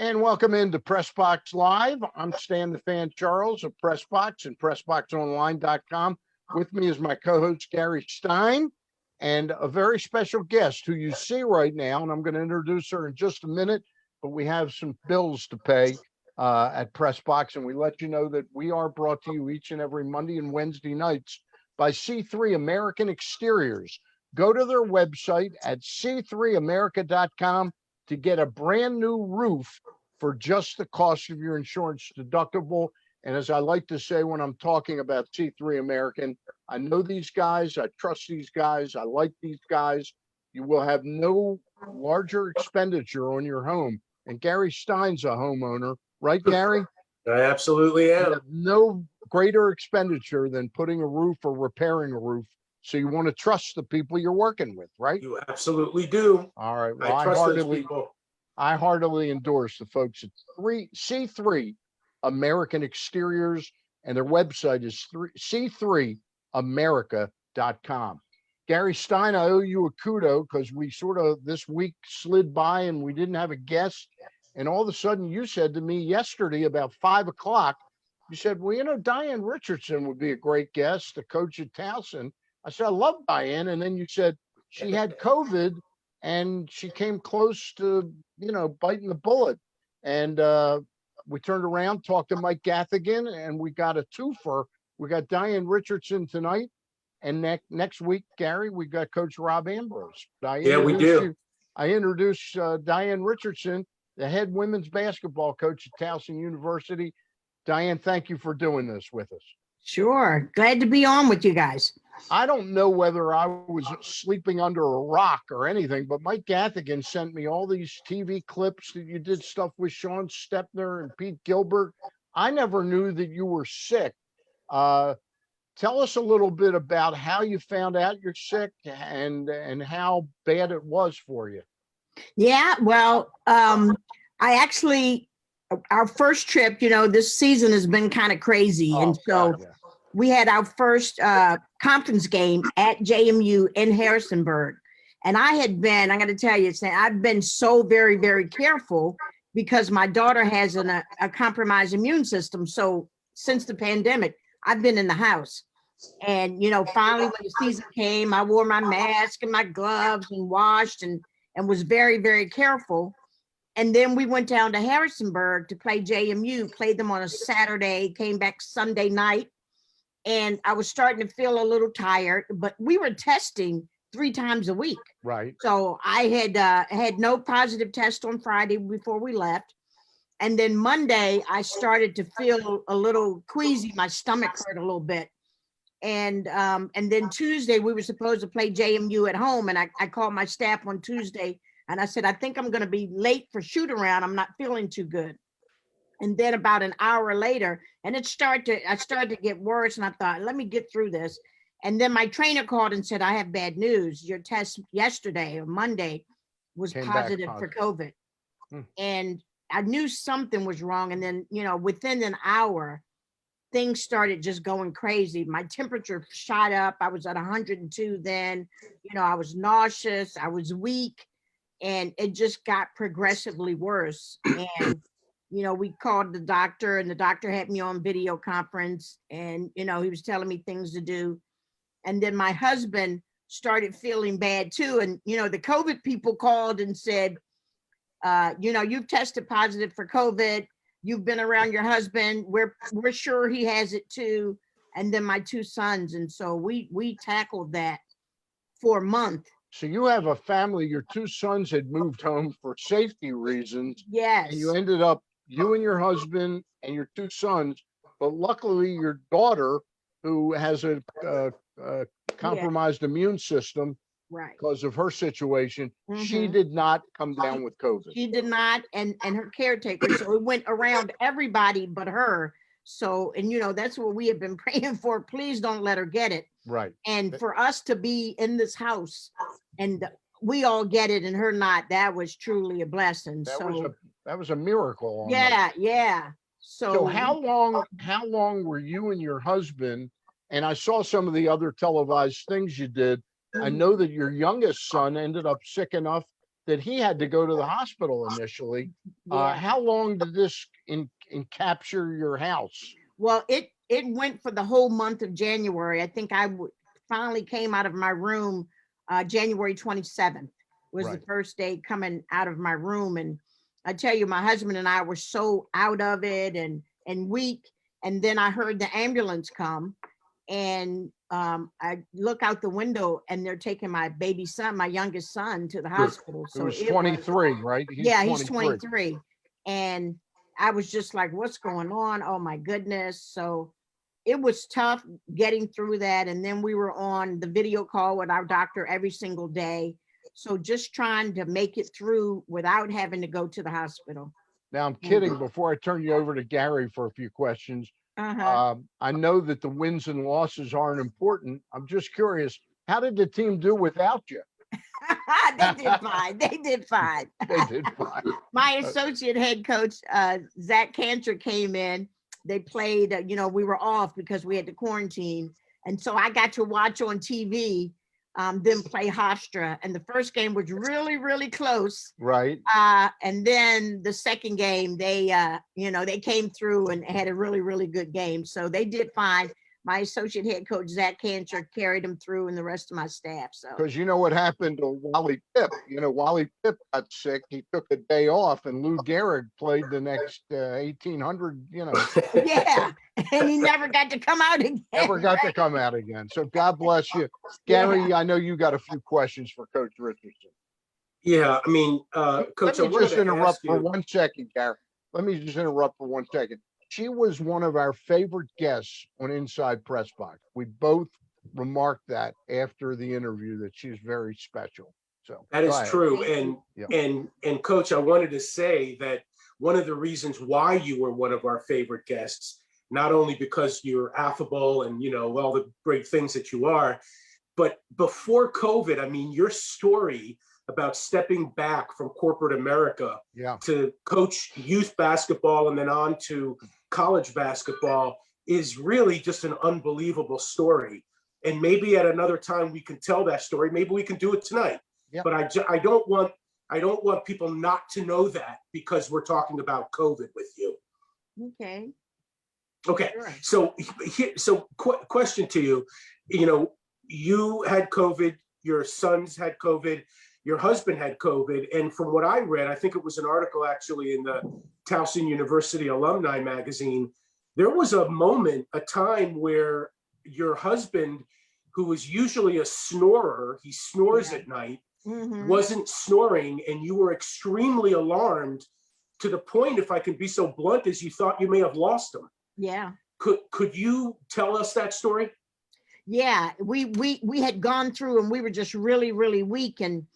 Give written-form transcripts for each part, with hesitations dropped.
And welcome into PressBox Live. I'm Stan the Fan Charles of PressBox and PressBoxOnline.com. With me is my co-host Gary Stein and a very special guest who you see right now, and I'm going to introduce her in just a minute, but we have some bills to pay at PressBox, and we let you know that we are brought to you each and every Monday and Wednesday nights by C3 American Exteriors. Go to their website at c3america.com to get a brand new roof for just the cost of your insurance deductible. And as I like to say when I'm talking about C3 American, I know these guys, I trust these guys, I like these guys. You will have no larger expenditure on your home. And Gary Stein's a homeowner, right, Gary? I absolutely am. You have no greater expenditure than putting a roof or repairing a roof. So you want to trust the people you're working with, right? You absolutely do. All right. Well, I trust those people. I heartily endorse the folks at C3 American Exteriors, and their website is c3america.com. Gary Stein, I owe you a kudo because we sort of this week slid by and we didn't have a guest. And all of a sudden you said to me yesterday about 5 o'clock, you said, well, you know, Diane Richardson would be a great guest, the coach at Towson. I said, I love Diane. And then you said she had COVID and she came close to, you know, biting the bullet. And we turned around, talked to Mike Gathigan, and we got a twofer. We got Diane Richardson tonight. And next week, Gary, we got Coach Rob Ambrose. Yeah, we do. I introduced Diane Richardson, the head women's basketball coach at Towson University. Diane, thank you for doing this with us. Sure. Glad to be on with you guys. I don't know whether I was sleeping under a rock or anything, but Mike Gathigan sent me all these TV clips that you did stuff with Sean Stepner and Pete Gilbert. I never knew that you were sick. Tell us a little bit about how you found out you're sick and how bad it was for you. Yeah, well, I actually, our first trip, you know, this season has been kind of crazy. Oh, and so God, yeah. we had our first conference game at JMU in Harrisonburg. And I'm going to tell you, I've been so very, very careful because my daughter has a compromised immune system. So since the pandemic, I've been in the house. And, you know, finally when the season came, I wore my mask and my gloves and washed and was very, very careful. And then we went down to Harrisonburg to play JMU, played them on a Saturday, came back Sunday night. And I was starting to feel a little tired, but we were testing 3 times a week. Right. So I had no positive test on Friday before we left. And then Monday, I started to feel a little queasy. My stomach hurt a little bit. And then Tuesday, we were supposed to play JMU at home. And I called my staff on Tuesday and I said, I think I'm going to be late for shoot around. I'm not feeling too good. And then about an hour later, and I started to get worse. And I thought, let me get through this. And then my trainer called and said, I have bad news. Your test yesterday or Monday was positive for COVID. And I knew something was wrong. And then, you know, within an hour, things started just going crazy. My temperature shot up. I was at 102 then. You know, I was nauseous. I was weak. And it just got progressively worse. And, you know, we called the doctor and the doctor had me on video conference and, you know, he was telling me things to do. And then my husband started feeling bad too. And, you know, the COVID people called and said, you know, you've tested positive for COVID. You've been around your husband. We're sure he has it too. And then my 2 sons. And so we tackled that for a month. So you have a family, your 2 sons had moved home for safety reasons. Yes. And you ended up, you and your husband and your 2 sons, but luckily your daughter, who has a compromised immune system, right, because of her situation, she did not come down with COVID. She did not, and her caretaker. So it went around everybody but her. So, and you know, that's what we have been praying for. Please don't let her get it. Right. And for us to be in this house and we all get it and her not, that was truly a blessing. That was a miracle. Yeah, yeah. So how long were you and your husband? And I saw some of the other televised things you did. I know that your youngest son ended up sick enough that he had to go to the hospital initially. Yeah. How long did this capture your house? Well, it went for the whole month of January. I think finally came out of my room January 27th was the Right. first day coming out of my room. And I tell you, my husband and I were so out of it and weak. And then I heard the ambulance come, and I look out the window and they're taking my baby son, my youngest son, to the hospital. So it was 23, right? He's 23. And I was just like, what's going on? Oh my goodness. So it was tough getting through that. And then we were on the video call with our doctor every single day. So just trying to make it through without having to go to the hospital. Now I'm kidding. Before I turn you over to Gary for a few questions, I know that the wins and losses aren't important. I'm just curious, how did the team do without you? They did fine. They did fine. They did fine. My associate head coach, Zach Cantor, came in. They played, we were off because we had to quarantine. And so I got to watch on TV them play Hofstra. And the first game was really, really close. Right. And then the second game, they came through and had a really, really good game. So they did fine. My associate head coach, Zach Cantor, carried them through, and the rest of my staff. So, because you know what happened to Wally Pipp? Wally Pipp got sick. He took a day off, and Lou Gehrig played the next 1,800. Yeah, and he never got to come out again. Never got to come out again. So God bless you, Gary. I know you got a few questions for Coach Richardson. Yeah, I mean, Coach, let me just interrupt for 1 second, Gary. Let me just interrupt for 1 second. She was one of our favorite guests on Inside Press Box. We both remarked that after the interview, that she's very special. So that is true. And Coach, I wanted to say that one of the reasons why you were one of our favorite guests, not only because you're affable and all the great things that you are, but before COVID, I mean, your story about stepping back from corporate America to coach youth basketball and then on to college basketball is really just an unbelievable story. And maybe at another time we can tell that story. Maybe we can do it tonight. But I don't want people not to know that because we're talking about COVID with you. Okay. Sure. So question to you, you had COVID, your sons had COVID, your husband had COVID. And from what I read, I think it was an article actually in the Towson University Alumni magazine, there was a time where your husband, who was usually a snorer, he snores at night, wasn't snoring, and you were extremely alarmed to the point, if I can be so blunt, as you thought you may have lost him. Yeah. Could you tell us that story? Yeah, we had gone through and we were just really, really weak, and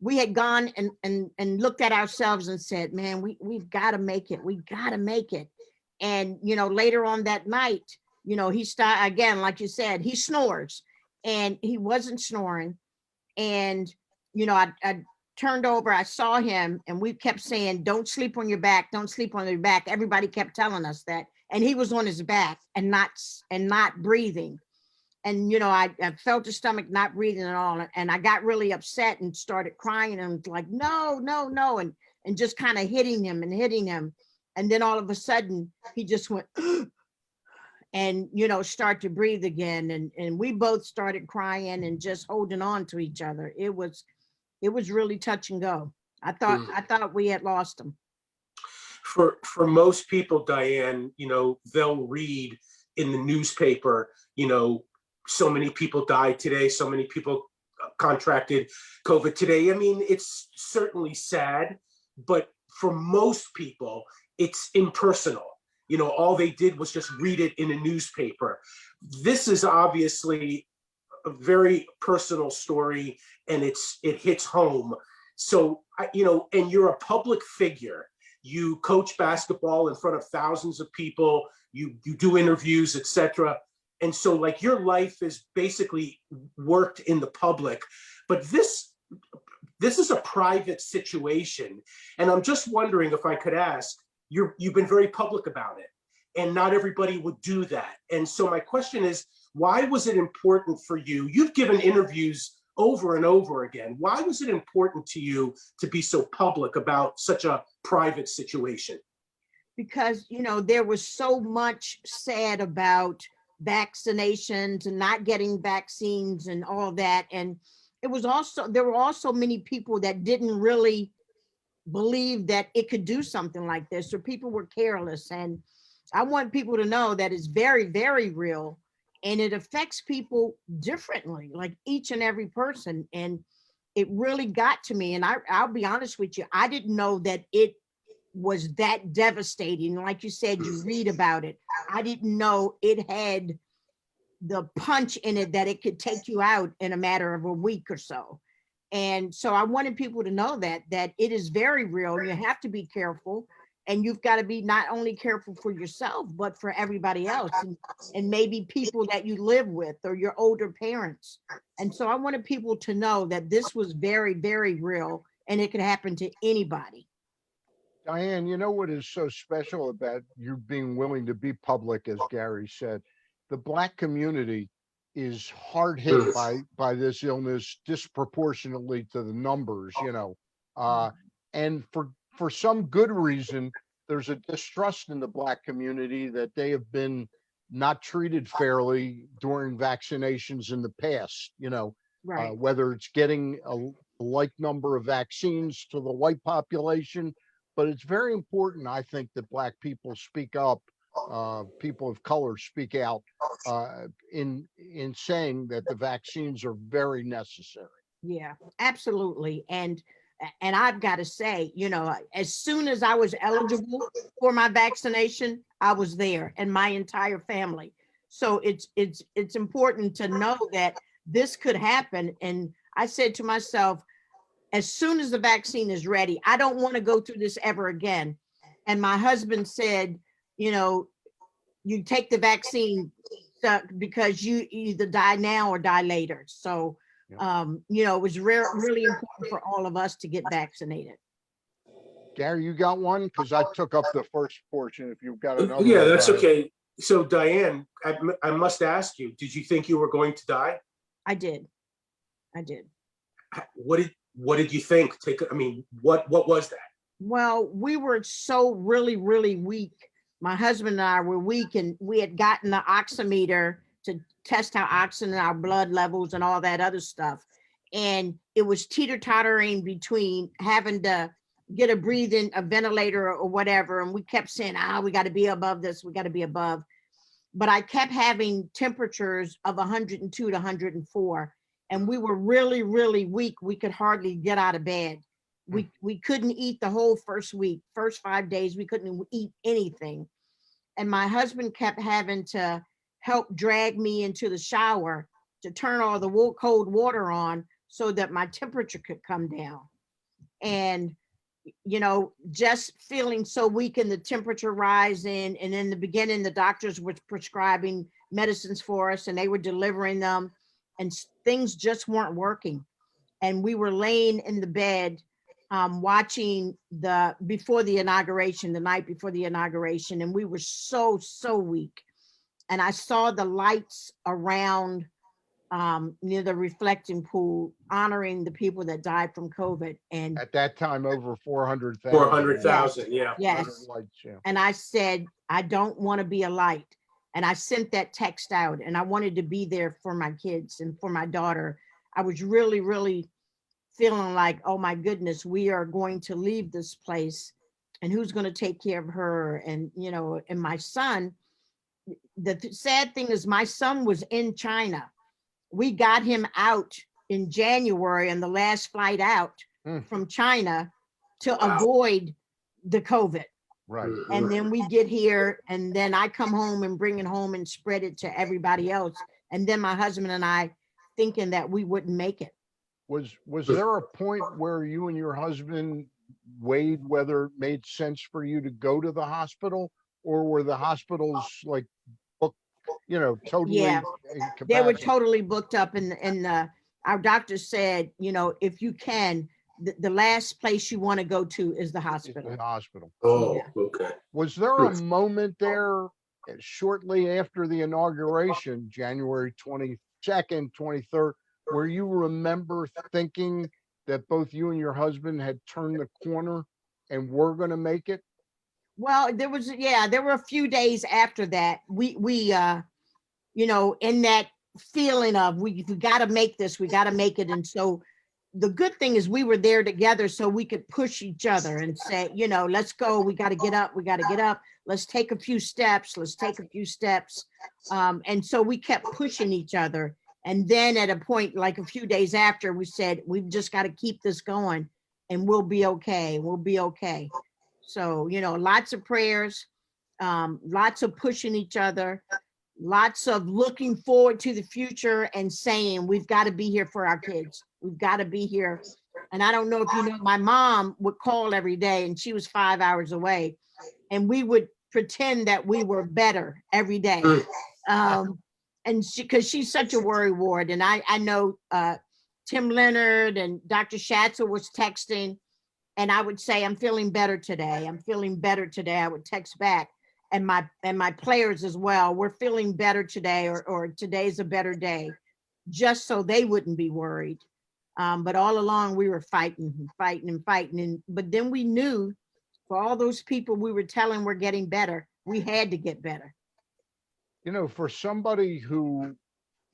we had gone and looked at ourselves and said, man, we've got to make it. We got to make it. And, later on that night, he started again, like you said, he snores, and he wasn't snoring. And, I turned over, I saw him, and we kept saying, don't sleep on your back. Don't sleep on your back. Everybody kept telling us that. And he was on his back and not breathing. And, I felt his stomach not breathing at all. And I got really upset and started crying and was like, no. And just kind of hitting him. And then all of a sudden he just went and, start to breathe again. And we both started crying and just holding on to each other. It was really touch and go. I thought we had lost him. For most people, Diane, they'll read in the newspaper, so many people died today, so many people contracted COVID today. I mean, it's certainly sad, but for most people, it's impersonal. All they did was just read it in a newspaper. This is obviously a very personal story, and it hits home. So, and you're a public figure. You coach basketball in front of thousands of people. You do interviews, etc. And so, like, your life is basically worked in the public, but this is a private situation. And I'm just wondering if I could ask, you've been very public about it, and not everybody would do that. And so my question is, why was it important for you? You've given interviews over and over again. Why was it important to you to be so public about such a private situation? Because, there was so much said about vaccinations and not getting vaccines and all that. And there were also many people that didn't really believe that it could do something like this, or people were careless. And I want people to know that it's very, very real, and it affects people differently, like each and every person. And it really got to me. And I'll be honest with you, I didn't know that it was that devastating. Like you said, you read about it. I didn't know it had the punch in it that it could take you out in a matter of a week or so. And so I wanted people to know that it is very real. You have to be careful, and you've got to be not only careful for yourself, but for everybody else, and maybe people that you live with or your older parents. And so I wanted people to know that this was very, very real, and it could happen to anybody. Diane, you know what is so special about you being willing to be public, as Gary said? The Black community is hard hit by this illness disproportionately to the numbers, and for some good reason, there's a distrust in the Black community that they have been not treated fairly during vaccinations in the past, Right. whether it's getting a like number of vaccines to the white population. But it's very important, I think, that Black people speak up, people of color speak out in saying that the vaccines are very necessary. Yeah, absolutely. And I've got to say, as soon as I was eligible for my vaccination, I was there, and my entire family. So it's important to know that this could happen. And I said to myself, as soon as the vaccine is ready, I don't want to go through this ever again. And my husband said, you take the vaccine because you either die now or die later. So, it was really important for all of us to get vaccinated. Gary, you got one? Because I took up the first portion. If you've got another Yeah, one, that's Diane. okay. So Diane, I must ask you, did you think you were going to die? I did. What did you think? What was that? Well, we were so really, really weak. My husband and I were weak, and we had gotten the oximeter to test our oxygen, our blood levels, and all that other stuff. And it was teeter-tottering between having to get a ventilator or whatever. And we kept saying, we got to be above this. We got to be above. But I kept having temperatures of 102 to 104. And we were really, really weak. We could hardly get out of bed. We couldn't eat the whole first 5 days. We couldn't eat anything. And my husband kept having to help drag me into the shower to turn all the cold water on so that my temperature could come down. And, just feeling so weak and the temperature rising. And in the beginning, the doctors were prescribing medicines for us, and they were delivering them, and things just weren't working. And we were laying in the bed watching the night before the inauguration, and we were so weak. And I saw the lights around near the reflecting pool honoring the people that died from COVID. And At that time, over 400,000. 400,000, yeah. yes. Lights, yeah. And I said, I don't want to be a light. And I sent that text out, and I wanted to be there for my kids and for my daughter. I was really, really feeling like, oh my goodness, we are going to leave this place, and who's going to take care of her? And, and my son, the sad thing is my son was in China. We got him out in January on the last flight out from China to avoid the COVID. Right. And then we get here, and then I come home and bring it home and spread it to everybody else. And then my husband and I thinking that we wouldn't make it. Was there a point where you and your husband weighed whether it made sense for you to go to the hospital, or were the hospitals like booked, totally? Yeah, in they were capacity? totally booked up, and our doctor said, if you can, the last place you want to go to is the It's hospital. the hospital. Oh, Yeah. okay. Was there a moment there shortly after the inauguration, January 22nd, 23rd, where you remember thinking that both you and your husband had turned the corner and were going to make it? Well, there were a few days after that. In that feeling of we got to make this, we got to make it. And so the good thing is we were there together so we could push each other and say, let's go. We got to get up. We got to get up. Let's take a few steps. Let's take a few steps. And so we kept pushing each other. And then at a point, like a few days after, we said, we've just got to keep this going and we'll be okay. We'll be okay. So, lots of prayers, lots of pushing each other, lots of looking forward to the future and saying, we've got to be here for our kids. We've got to be here. And I don't know if you know, my mom would call every day and she was 5 hours away and we would pretend that we were better every day. And because she's such a worry ward. And I know Tim Leonard and Dr. Schatzer was texting and I would say, I'm feeling better today. I'm feeling better today. I would text back. And my players as well, we're feeling better today, or today's a better day, just so they wouldn't be worried. But all along we were fighting. But then we knew for all those people we were telling we're getting better, we had to get better. For somebody who,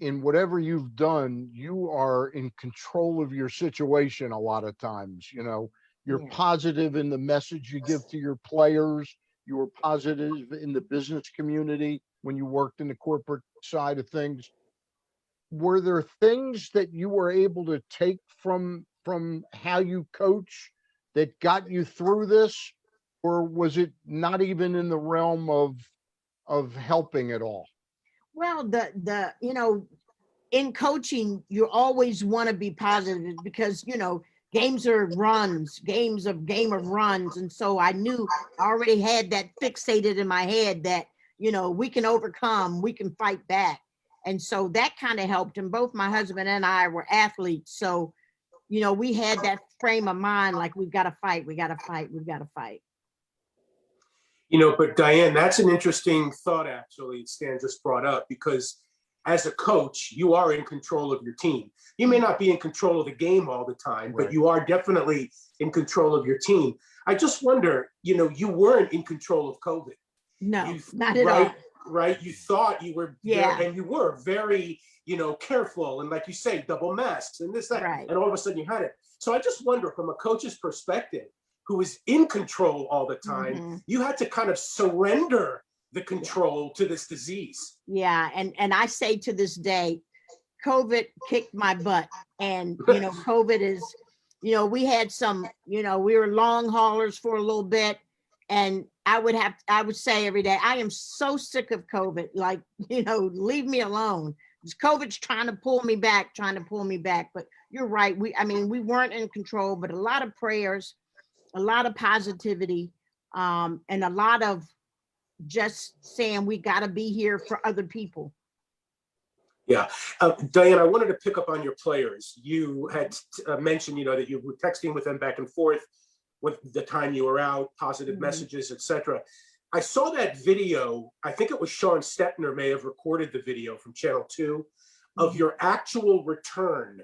in whatever you've done, you are in control of your situation a lot of times. You're positive in the message you give to your players. You were positive in the business community when you worked in the corporate side of things. Were there things that you were able to take from how you coach that got you through this? Or was it not even in the realm of helping at all? Well, in coaching, you always want to be positive because, games are runs, game of runs. And so I knew I already had that fixated in my head that, we can overcome, we can fight back. And so that kind of helped. And both my husband and I were athletes. So, we had that frame of mind, like we've got to fight, we got to fight, we've got to fight. But Diane, that's an interesting thought, actually, Stan just brought up, because as a coach, you are in control of your team. You may not be in control of the game all the time, but you are definitely in control of your team. I just wonder, you weren't in control of COVID. No, not at all. Right? You thought you were, and you were very, careful. And like you say, double masks and this, that, and all of a sudden you had it. So I just wonder, from a coach's perspective, who is in control all the time, you had to kind of surrender the control to this disease. Yeah. And I say to this day, COVID kicked my butt. And, COVID is, we had some, we were long haulers for a little bit. And I would say every day, I am so sick of COVID. Like, leave me alone. COVID's trying to pull me back. But you're right. We weren't in control, but a lot of prayers, a lot of positivity, and a lot of just saying we got to be here for other people. Yeah. Diane, I wanted to pick up on your players. You had mentioned, that you were texting with them back and forth with the time you were out, positive messages, etc. I saw that video. I think it was Sean Stettner may have recorded the video from Channel 2 of your actual return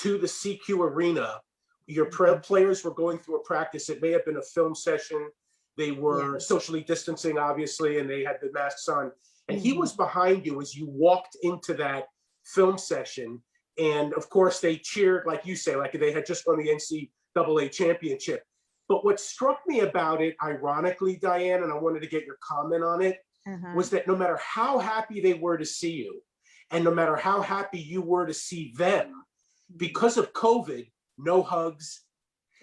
to the CQ Arena. Your players were going through a practice. It may have been a film session. They were socially distancing, obviously, and they had the masks on. And he was behind you as you walked into that film session. And of course, they cheered, like you say, like they had just won the NCAA championship. But what struck me about it, ironically, Diane, and I wanted to get your comment on it, was that no matter how happy they were to see you, and no matter how happy you were to see them, because of COVID, no hugs,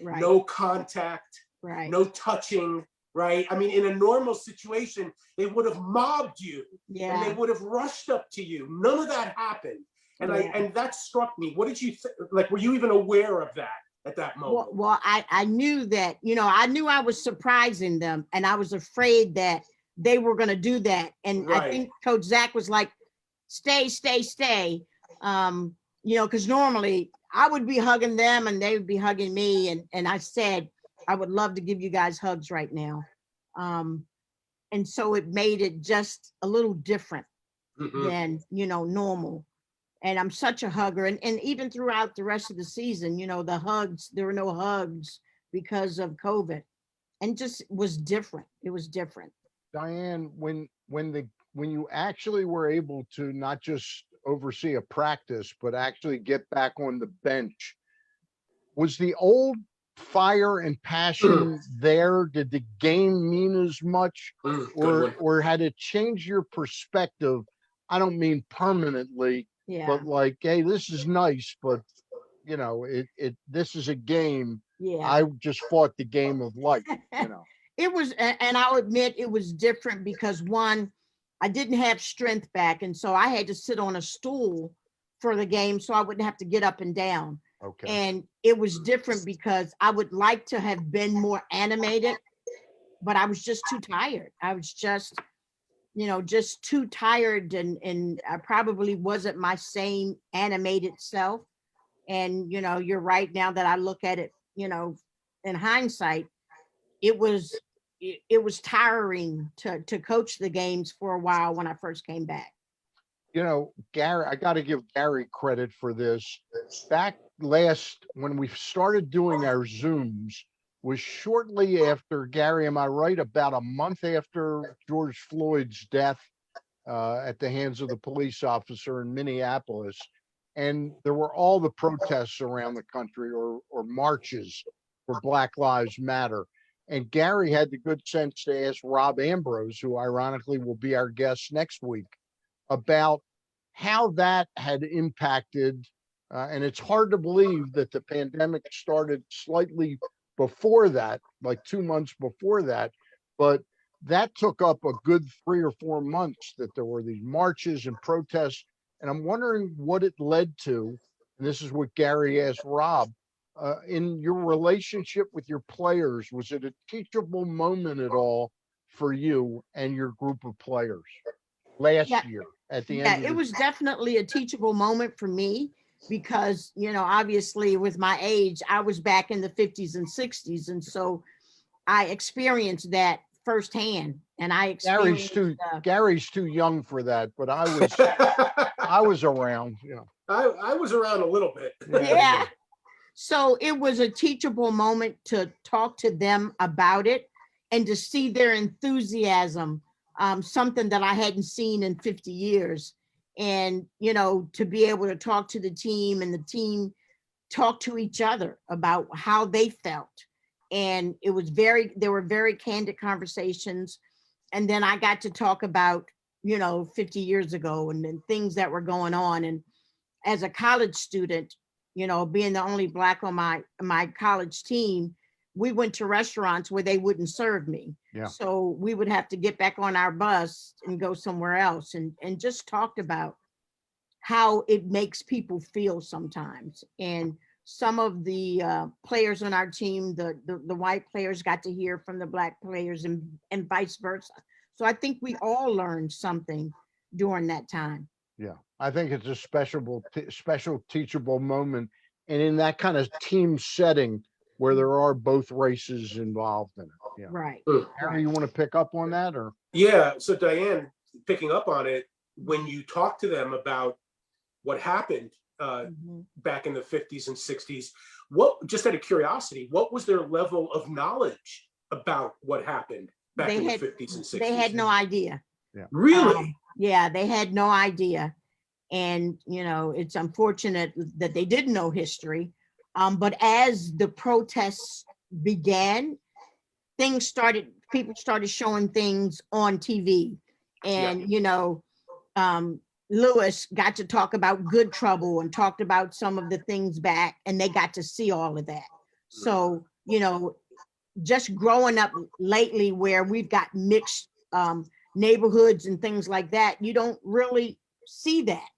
no contact, no touching, right? I mean, in a normal situation, they would have mobbed you and they would have rushed up to you. None of that happened. And and that struck me. What did you think? Like, were you even aware of that at that moment? Well, I knew that, I knew I was surprising them and I was afraid that they were going to do that. And I think Coach Zach was like, stay. Because normally I would be hugging them and they would be hugging me. And I said, I would love to give you guys hugs right now. And so it made it just a little different than, normal. And I'm such a hugger. And even throughout the rest of the season, you know, the hugs, there were no hugs because of COVID. And just was different. It was different. Diane, when you actually were able to not just oversee a practice, but actually get back on the bench, was the old fire and passion there? Did the game mean as much, Good one. or had it changed your perspective? I don't mean permanently, Yeah. but like, hey, this is nice, but you know, this is a game. Yeah. I just fought the game of life, you know. It was, and I'll admit it was different because one, I didn't have strength back. And so I had to sit on a stool for the game so I wouldn't have to get up and down. Okay. And it was different because I would like to have been more animated, but I was just too tired. I was just, you know, just too tired, and I probably wasn't my same animated self. And, you know, you're right, now that I look at it, you know, in hindsight, it was tiring to coach the games for a while when I first came back. You know, Gary, I got to give Gary credit for this. Back when we started doing our Zooms, was shortly after, Gary, am I right? About a month after George Floyd's death at the hands of the police officer in Minneapolis. And there were all the protests around the country, or marches for Black Lives Matter. And Gary had the good sense to ask Rob Ambrose, who ironically will be our guest next week, about how that had impacted. And it's hard to believe that the pandemic started slightly before that, like 2 months before that, but that took up a good 3 or 4 months that there were these marches and protests. And I'm wondering what it led to. And this is what Gary asked Rob. In your relationship with your players, was it a teachable moment at all for you and your group of players last year at the end? Yeah, it was definitely a teachable moment for me because, you know, obviously with my age, I was back in the 50s and 60s. And so I experienced that firsthand. And I experienced Gary's too young for that, but I was around, you know. I was around a little bit. Yeah. So it was a teachable moment to talk to them about it and to see their enthusiasm, something that I hadn't seen in 50 years. And, you know, to be able to talk to the team and the team talk to each other about how they felt. And it was there were very candid conversations. And then I got to talk about, you know, 50 years ago and then things that were going on. And as a college student, you know, being the only Black on my college team, we went to restaurants where they wouldn't serve me. Yeah. So we would have to get back on our bus and go somewhere else, and just talked about how it makes people feel sometimes. And some of the players on our team, the white players got to hear from the Black players, and vice versa. So I think we all learned something during that time. Yeah, I think it's a special teachable moment, and in that kind of team setting where there are both races involved in it. Yeah. Right. Harry, you want to pick up on that, or? Yeah. So Diane, picking up on it, when you talk to them about what happened back in the 50s and 60s, just out of curiosity, what was their level of knowledge about what happened back in the 50s and 60s? They had no idea. Yeah. Really? Yeah, they had no idea. And, you know, it's unfortunate that they didn't know history. But as the protests began, people started showing things on TV. And, you know, Lewis got to talk about Good Trouble and talked about some of the things back, and they got to see all of that. So, you know, just growing up lately where we've got mixed neighborhoods and things like that, you don't really see that.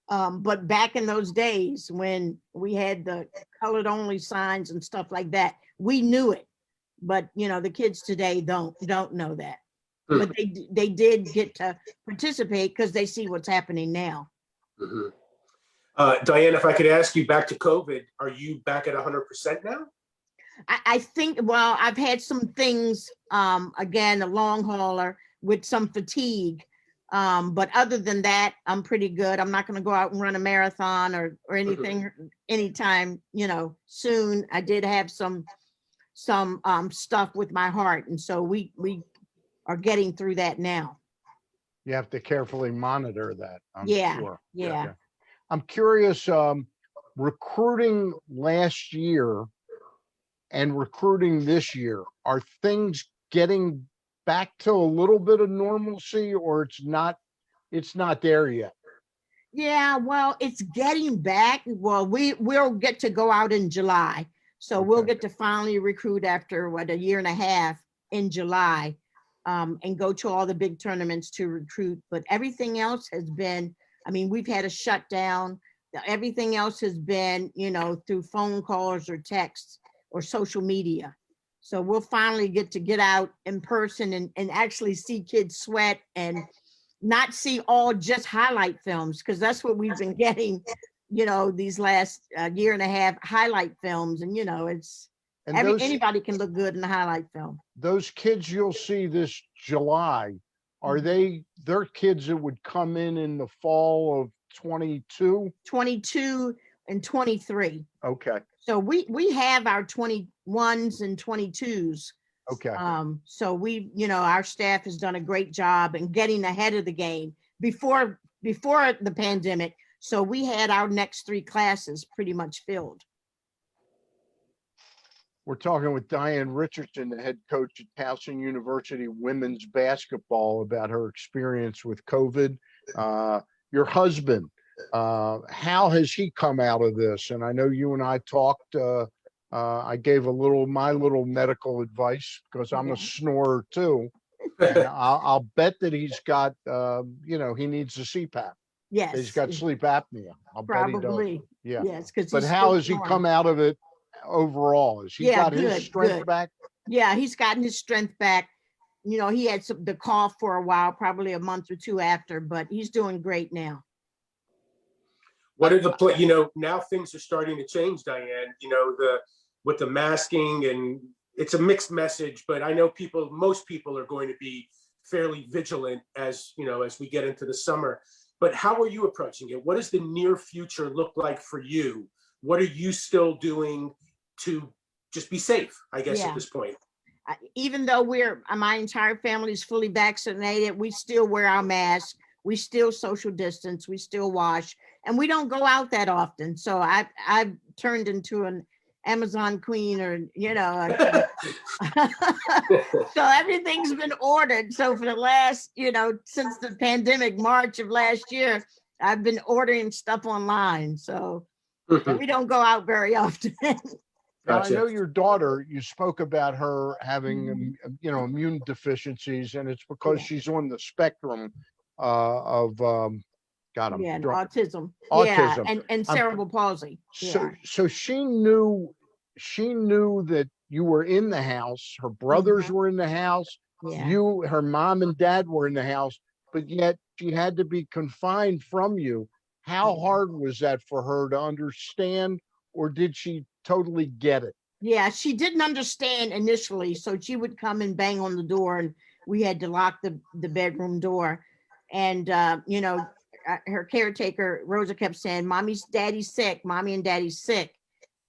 But back in those days when we had the colored only signs and stuff like that, we knew it. But, you know, the kids today don't know that. But they did get to participate because they see what's happening now. Diane, if I could ask you, back to COVID, are you back at 100% now? I think, well, I've had some things, again, a long hauler with some fatigue. But other than that, I'm pretty good. I'm not going to go out and run a marathon or anything anytime, soon. I did have some stuff with my heart. And so we are getting through that now. You have to carefully monitor that, I'm Yeah, sure. yeah. Okay. I'm curious, recruiting last year and recruiting this year, are things getting back to a little bit of normalcy, or it's not there yet? Yeah, well, it's getting back. Well, we'll get to go out in July. So we'll Okay. get to finally recruit after a year and a half in July, and go to all the big tournaments to recruit. But everything else has been, I mean, we've had a shutdown. Everything else has been, through phone calls or texts or social media. So we'll finally get out in person and actually see kids sweat and not see all just highlight films, because that's what we've been getting, these last year and a half, highlight films. And, it's And those anybody can look good in a highlight film. those kids you'll see this July, are they're kids that would come in the fall of 22? 22 and 23. Okay. So we have our 21s and 22s. Okay. So our staff has done a great job in getting ahead of the game before the pandemic. So we had our next 3 classes pretty much filled. We're talking with Diane Richardson, the head coach at Towson University women's basketball, about her experience with COVID. Your husband, how has he come out of this? And I know you and I talked, I gave my little medical advice, because I'm a snorer too. And I'll bet that he's got, he needs a CPAP. Yes. He's got sleep apnea. I'll bet he does. Probably. Yeah. Yes. But how has he come out of it overall? Has he got his strength back? Yeah, he's gotten his strength back. He had the cough for a while, probably a month or 2 after, but he's doing great now. What are the now things are starting to change, Diane, with the masking, and it's a mixed message, but I know most people are going to be fairly vigilant as we get into the summer. But how are you approaching it? What does the near future look like for you? What are you still doing to just be safe, I guess, at this point? Even though my entire family is fully vaccinated, we still wear our masks. We still social distance. We still wash, and we don't go out that often. So I've turned into an Amazon queen, or so everything's been ordered. So for the last, since the pandemic, March of last year, I've been ordering stuff online. So we don't go out very often. Now, I know your daughter, you spoke about her having, immune deficiencies, and it's because she's on the spectrum of, and autism. Autism. Yeah, and cerebral palsy. So she knew that you were in the house, her brothers were in the house, her mom and dad were in the house, but yet she had to be confined from you. How hard was that for her to understand, or did she totally get it? Yeah, she didn't understand initially. So she would come and bang on the door, and we had to lock the bedroom door. And, her caretaker, Rosa, kept saying, Daddy's sick, Mommy and Daddy's sick.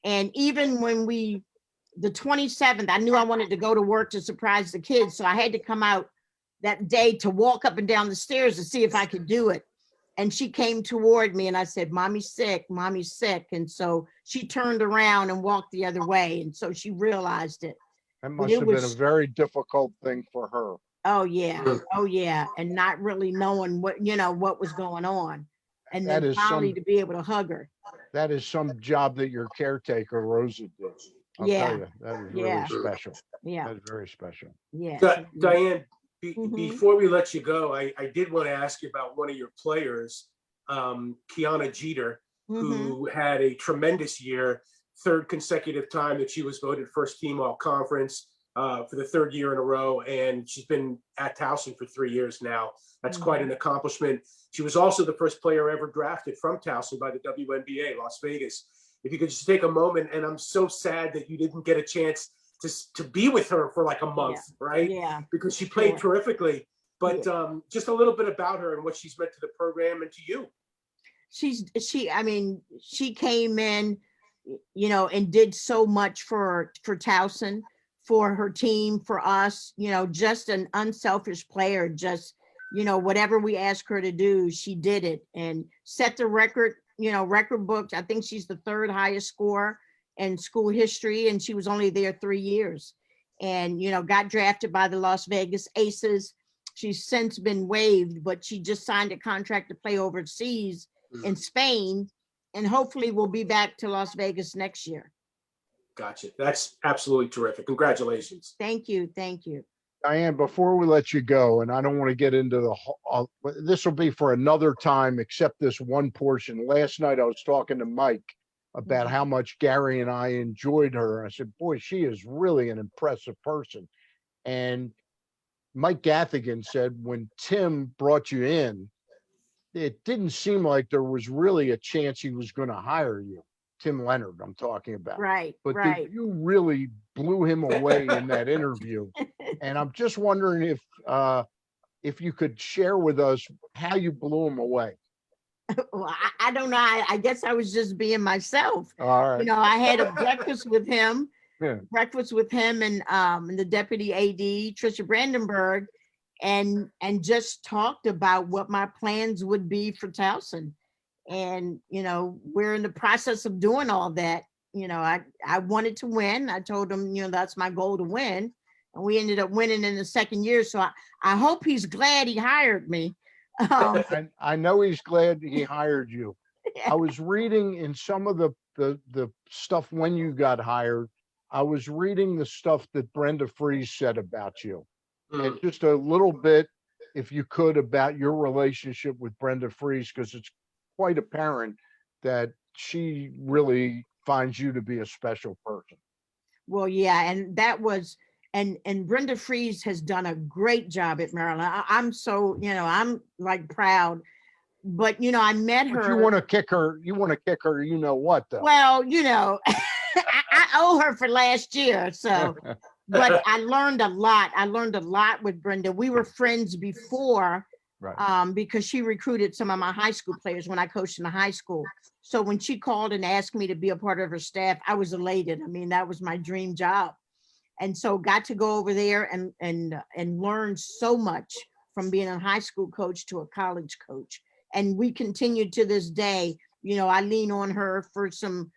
And even when the 27th, I knew I wanted to go to work to surprise the kids. So I had to come out that day to walk up and down the stairs to see if I could do it. And she came toward me, and I said, Mommy's sick, Mommy's sick. And so she turned around and walked the other way. And so she realized it. That must have been a very difficult thing for her. Oh yeah. And not really knowing what was going on. And then finally to be able to hug her. That is some job that your caretaker, Rosa, did. I'll tell you, that is really special. Yeah. That is very special. Yeah. Diane, before we let you go, I did want to ask you about one of your players, Kiana Jeter, who had a tremendous year, 3rd consecutive time that she was voted first team all conference for the 3rd year in a row. And she's been at Towson for 3 years now. That's quite an accomplishment. She was also the first player ever drafted from Towson by the WNBA, Las Vegas. If you could just take a moment, and I'm so sad that you didn't get a chance to be with her for like a month, right? Yeah. Because she played terrifically. but just a little bit about her and what she's meant to the program and to you. I mean, she came in, you know, and did so much for Towson, for her team, for us, you know, just an unselfish player. Just, you know, whatever we asked her to do, she did it and set the record, you know, record books. I think she's the third highest scorer in school history, and she was only there 3 years. And, you know, got drafted by the Las Vegas Aces. She's since been waived, but she just signed a contract to play overseas in Spain, and hopefully we'll be back to Las Vegas next year. Gotcha. That's absolutely terrific. Congratulations. Thank you. Thank you. Diane, before we let you go, and I don't want to get into the whole, this will be for another time, except this one portion. Last night I was talking to Mike about how much Gary and I enjoyed her. I said, boy, she is really an impressive person. And Mike Gathigan said, when Tim brought you in, it didn't seem like there was really a chance he was going to hire you. Tim Leonard, I'm talking about. Right. But Right. you really blew him away in that interview. And I'm just wondering if you could share with us how you blew him away. Well, I don't know. I guess I was just being myself. All right. You know, I had a breakfast with him, Yeah. and the deputy AD, Trisha Brandenburg, and just talked about what my plans would be for Towson. And, you know, we're in the process of doing all that. You know, I wanted to win. I told him, you know, that's my goal, to win. And we ended up winning in the second year. So I hope he's glad he hired me. I know he's glad he hired you. I was reading in some of the stuff when you got hired. I was reading the stuff that Brenda Fries said about you. And just a little bit, if you could, about your relationship with Brenda Fries, because it's quite apparent that she really finds you to be a special person. Well, yeah, and that was, and Brenda Fries has done a great job at Maryland. I'm so, you know, I'm like proud. But, you know, I met her. But you want to kick her, you know what, though. Well, you know, I owe her for last year. So, but I learned a lot. I learned a lot with Brenda. We were friends before, Right. because she recruited some of my high school players when I coached in the high school. So when she called and asked me to be a part of her staff, I was elated. I mean, that was my dream job. And so got to go over there and learn so much from being a high school coach to a college coach. And we continue to this day. You know, I lean on her for some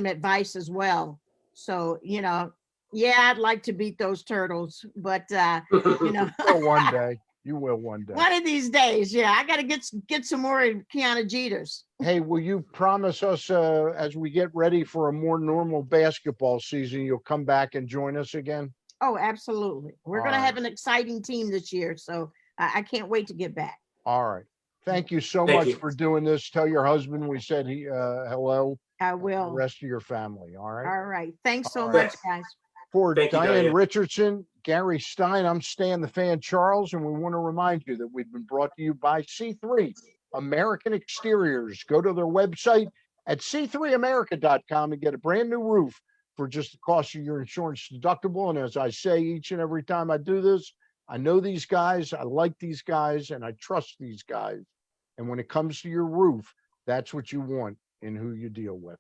advice as well. So, you know, yeah, I'd like to beat those turtles, but you know, Well, one day. You will one day. one of these days, yeah, I got to get some more Kiana Jeters. Hey, will you promise us as we get ready for a more normal basketball season, you'll come back and join us again? Oh, absolutely. We're going to have an exciting team this year. So I can't wait to get back. All right. Thank you so Thank much you. for doing this. Tell your husband we said hello. I The will. rest of your family. All right. All right. Thanks so All right. much, guys. For Thank you, Diane Diane. Richardson, Gary Stein, I'm Stan the Fan Charles, and we want to remind you that we've been brought to you by C3 American Exteriors. Go to their website at c3america.com and get a brand new roof for just the cost of your insurance deductible. And as I say each and every time I do this, I know these guys, I like these guys, and I trust these guys. And when it comes to your roof, that's what you want in who you deal with.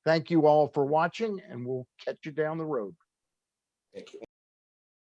Thank you all for watching, and we'll catch you down the road. Thank you.